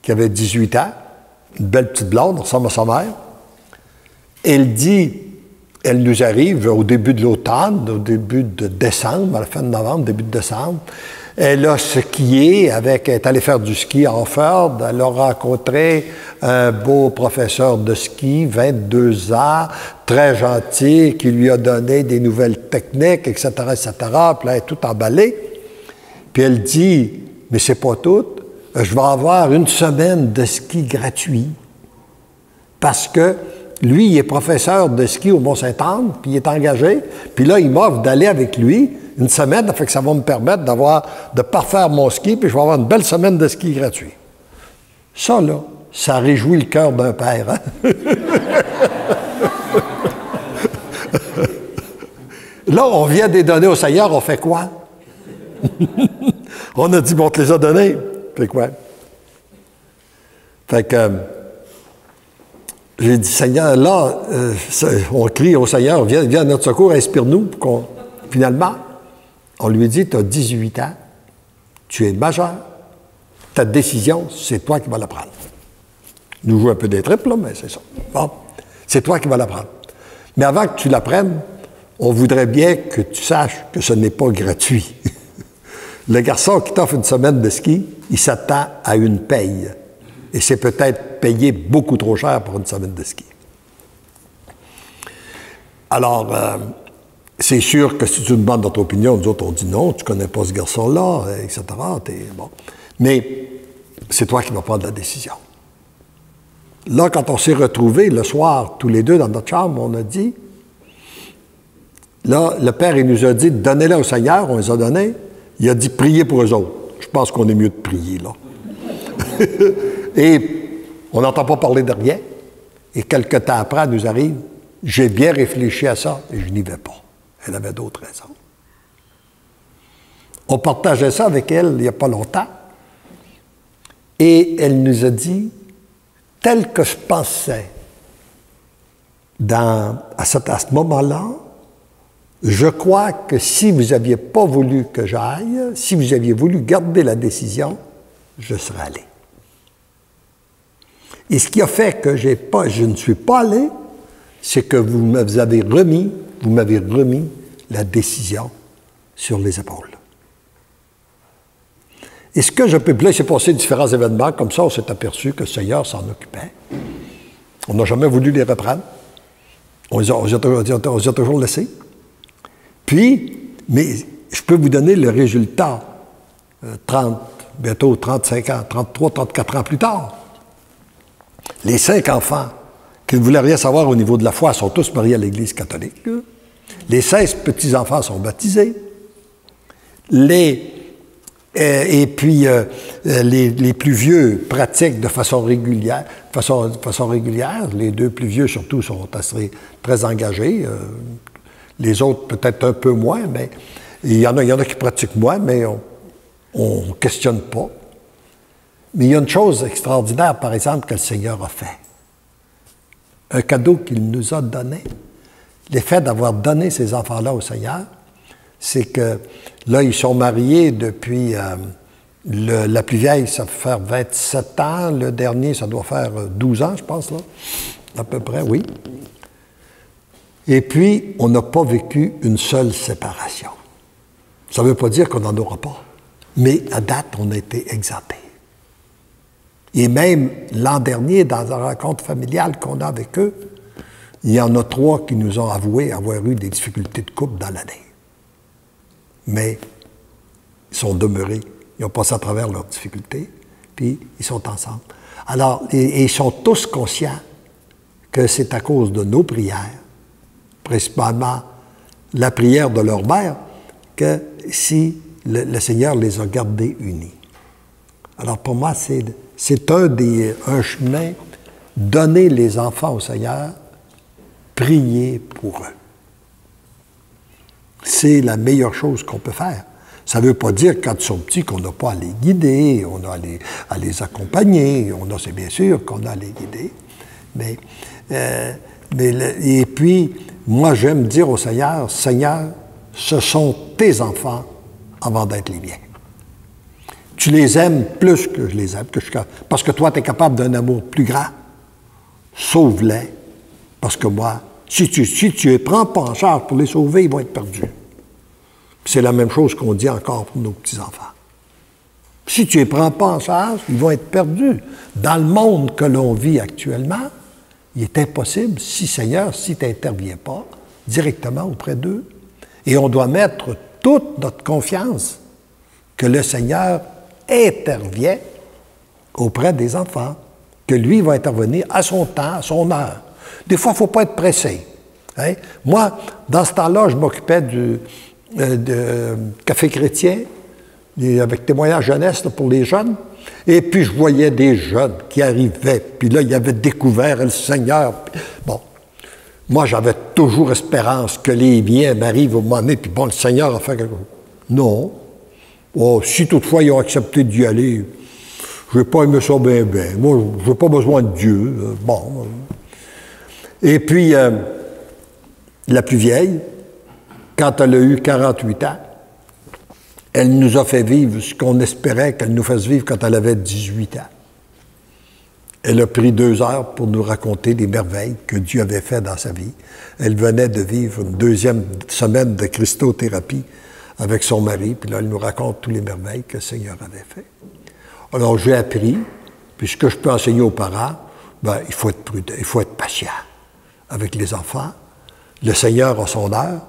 B: qui avait 18 ans, une belle petite blonde, ressemble à sa mère, elle dit, elle nous arrive au début de l'automne, au début de décembre, à la fin de novembre, début de décembre. Elle a skié elle est allée faire du ski à Offord. Elle a rencontré un beau professeur de ski, 22 ans, très gentil, qui lui a donné des nouvelles techniques, etc., etc. Puis là, elle est tout emballée. Puis elle dit, mais c'est pas tout, je vais avoir une semaine de ski gratuit. Parce que lui, il est professeur de ski au Mont-Saint-Anne, puis il est engagé. Puis là, il m'offre d'aller avec lui une semaine, ça fait que ça va me permettre de parfaire mon ski, puis je vais avoir une belle semaine de ski gratuit. Ça, là, ça réjouit le cœur d'un père. Hein? Là, on vient de les donner au Seigneur, on fait quoi? On a dit, bon, on te les a donnés. Fait quoi? Fait que j'ai dit, Seigneur, là, on crie au Seigneur, viens à notre secours, inspire-nous. Finalement, on lui dit, tu as 18 ans, tu es majeur, ta décision, c'est toi qui vas la prendre. Nous jouons un peu des tripes, là, mais c'est ça. Bon, c'est toi qui vas la prendre. Mais avant que tu la prennes, on voudrait bien que tu saches que ce n'est pas gratuit. Le garçon qui t'offre une semaine de ski, il s'attend à une paye. Et c'est peut-être payé beaucoup trop cher pour une semaine de ski. Alors, c'est sûr que si tu demandes notre opinion, nous autres, on dit non, tu ne connais pas ce garçon-là, etc. Bon. Mais c'est toi qui vas prendre la décision. Là, quand on s'est retrouvés le soir, tous les deux dans notre chambre, on a dit, là, le Père, il nous a dit, donnez-les au Seigneur, on les a donnés. Il a dit, priez pour eux autres. Je pense qu'on est mieux de prier, là. Et on n'entend pas parler de rien. Et quelque temps après, elle nous arrive, j'ai bien réfléchi à ça et je n'y vais pas. Elle avait d'autres raisons. On partageait ça avec elle il n'y a pas longtemps. Et elle nous a dit, tel que je pensais à ce moment-là, je crois que si vous n'aviez pas voulu que j'aille, si vous aviez voulu garder la décision, je serais allé. Et ce qui a fait que je ne suis pas allé, c'est que vous m'avez remis la décision sur les épaules. Et ce que je peux... Là, il s'est passé différents événements, comme ça, on s'est aperçu que le Seigneur s'en occupait. On n'a jamais voulu les reprendre. On les a toujours laissés. Puis, mais je peux vous donner le résultat, bientôt 35 ans, 33, 34 ans plus tard. Les 5 enfants qui ne voulaient rien savoir au niveau de la foi sont tous mariés à l'Église catholique. Les 16 petits-enfants sont baptisés. Les plus vieux pratiquent de façon régulière. Les 2 plus vieux, surtout, sont très engagés. Les autres, peut-être un peu moins, mais il y en a qui pratiquent moins, mais on ne questionne pas. Mais il y a une chose extraordinaire, par exemple, que le Seigneur a fait. Un cadeau qu'il nous a donné. L'effet d'avoir donné ces enfants-là au Seigneur, c'est que là, ils sont mariés depuis... la plus vieille, ça fait faire 27 ans. Le dernier, ça doit faire 12 ans, je pense, là. À peu près, oui. Et puis, on n'a pas vécu une seule séparation. Ça ne veut pas dire qu'on n'en aura pas. Mais à date, on a été exemptés. Et même l'an dernier, dans la rencontre familiale qu'on a avec eux, il y en a 3 qui nous ont avoué avoir eu des difficultés de couple dans l'année. Mais ils sont demeurés, ils ont passé à travers leurs difficultés, puis ils sont ensemble. Alors, et ils sont tous conscients que c'est à cause de nos prières, principalement la prière de leur mère, que si le Seigneur les a gardés unis. Alors pour moi, c'est un chemin, donner les enfants au Seigneur, prier pour eux. C'est la meilleure chose qu'on peut faire. Ça ne veut pas dire, quand ils sont petits, qu'on n'a pas à les guider, on a à les accompagner, c'est bien sûr qu'on a à les guider, mais Et puis, moi, j'aime dire au Seigneur, Seigneur, ce sont tes enfants avant d'être les miens. Tu les aimes plus que je les aime, parce que toi, tu es capable d'un amour plus grand. Sauve-les, parce que moi, si tu les prends pas en charge pour les sauver, ils vont être perdus. C'est la même chose qu'on dit encore pour nos petits-enfants. Si tu les prends pas en charge, ils vont être perdus. Dans le monde que l'on vit actuellement, il est impossible, Seigneur, si tu n'interviens pas directement auprès d'eux. Et on doit mettre toute notre confiance que le Seigneur intervient auprès des enfants, que lui va intervenir à son temps, à son heure. Des fois, il ne faut pas être pressé. Hein? Moi, dans ce temps-là, je m'occupais du café chrétien, avec témoignage jeunesse là, pour les jeunes. Et puis, je voyais des jeunes qui arrivaient, puis là, ils avaient découvert le Seigneur. Bon, moi, j'avais toujours espérance que les miens m'arrivent au moment donné, puis bon, le Seigneur a fait quelque chose. Non. Oh, si toutefois ils ont accepté d'y aller, je n'ai pas aimé ça bien. Moi, je n'ai pas besoin de Dieu. Bon. Et puis, la plus vieille, quand elle a eu 48 ans, elle nous a fait vivre ce qu'on espérait qu'elle nous fasse vivre quand elle avait 18 ans. Elle a pris 2 heures pour nous raconter des merveilles que Dieu avait faites dans sa vie. Elle venait de vivre une 2e semaine de christothérapie avec son mari, puis là, elle nous raconte toutes les merveilles que le Seigneur avait faites. Alors, j'ai appris, puis ce que je peux enseigner aux parents, il faut être prudent, il faut être patient avec les enfants. Le Seigneur a son heure,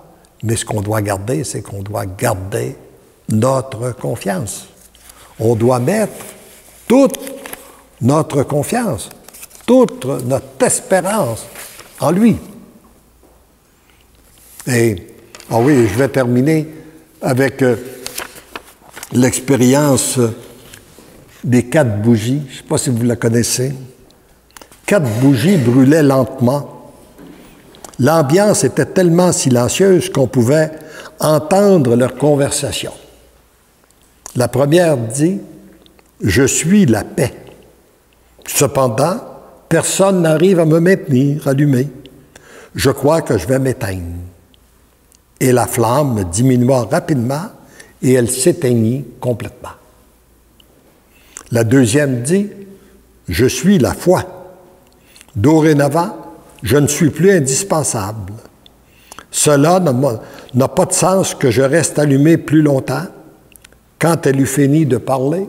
B: mais ce qu'on doit garder, c'est qu'on doit garder notre confiance. On doit mettre toute notre confiance, toute notre espérance en lui. Et, oui, je vais terminer avec l'expérience des 4 bougies. Je ne sais pas si vous la connaissez. 4 bougies brûlaient lentement. L'ambiance était tellement silencieuse qu'on pouvait entendre leur conversation. La première dit « Je suis la paix. Cependant, personne n'arrive à me maintenir allumé. Je crois que je vais m'éteindre. » Et la flamme diminua rapidement et elle s'éteignit complètement. La deuxième dit « Je suis la foi. Dorénavant, je ne suis plus indispensable. Cela n'a pas de sens que je reste allumé plus longtemps. » Quand elle eut fini de parler,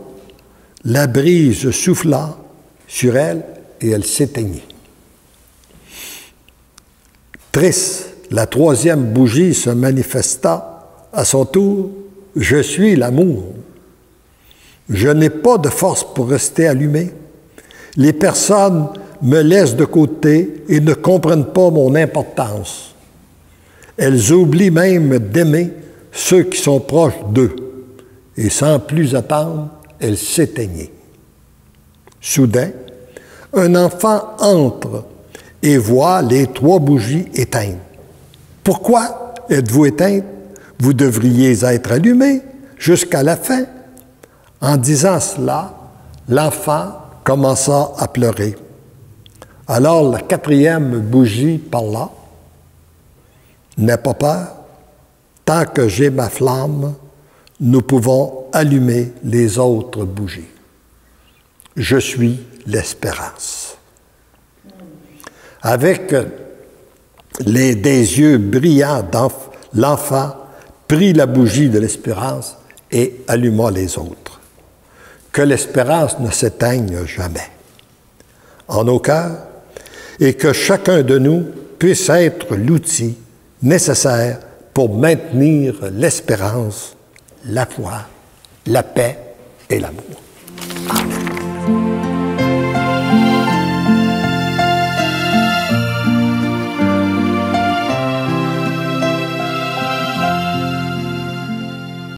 B: la brise souffla sur elle et elle s'éteignit. Triste, la 3e bougie se manifesta à son tour. « Je suis l'amour. Je n'ai pas de force pour rester allumé. Les personnes me laissent de côté et ne comprennent pas mon importance. Elles oublient même d'aimer ceux qui sont proches d'eux. » Et sans plus attendre, elle s'éteignit. Soudain, un enfant entre et voit les 3 bougies éteintes. « Pourquoi êtes-vous éteinte? Vous devriez être allumée jusqu'à la fin. » En disant cela, l'enfant commença à pleurer. Alors la 4e bougie parla. « N'aie pas peur, tant que j'ai ma flamme, nous pouvons allumer les autres bougies. Je suis l'espérance. » Avec des yeux brillants, l'enfant prit la bougie de l'espérance et alluma les autres. Que l'espérance ne s'éteigne jamais en nos cœurs et que chacun de nous puisse être l'outil nécessaire pour maintenir l'espérance, la foi, la paix et l'amour. Amen.